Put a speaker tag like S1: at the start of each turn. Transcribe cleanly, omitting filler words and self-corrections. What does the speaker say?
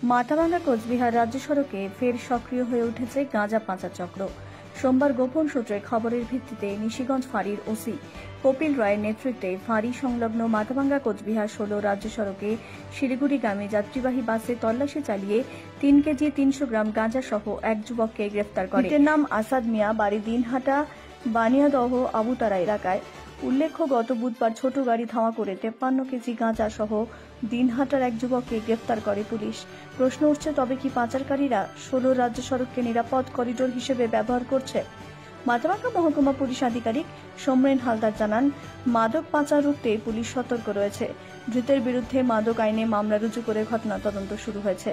S1: মাথাভাঙ্গা কোচবিহার রাজ্য সড়কে ফের সক্রিয় হয়ে উঠেছে গাঁজা পাচার চক্র। সোমবার গোপন সূত্রে খবরের ভিত্তিতে নিশিগঞ্জ ফাঁড়ির ওসি কপিল রায়ের নেতৃত্বে ফাঁড়ি সংলগ্ন মাথাভাঙ্গা কোচবিহার 16 রাজ্য সড়কে শিলিগুড়িগামী যাত্রীবাহী বাসে তল্লাশি চালিয়ে 3 কেজি 300 গ্রাম গাঁজা সহ এক যুবককে গ্রেফতার করে। এর নাম আসাদ মিয়া, বাড়ি দিনহাটা বানিয়াদহ আবুতারা এলাকায়। উল্লেখ্য, গত বুধবার ছোট গাড়ি ধাওয়া করে 53 কেজি গাঁজা সহ দিনহাটার এক যুবককে গ্রেফতার করে পুলিশ। প্রশ্ন উঠছে, তবে কি পাচারকারীরা 16 রাজ্য সড়ককে নিরাপদ করিডোর হিসেবে ব্যবহার করছে? মাথাভাঙ্গা মহকুমা পুলিশ আধিকারিক সমরেন হালদার জানান, মাদক পাচার রুখতে পুলিশ সতর্ক রয়েছে। ধৃতের বিরুদ্ধে মাদক আইনে মামলা রুজু করে ঘটনা তদন্ত শুরু হয়েছে।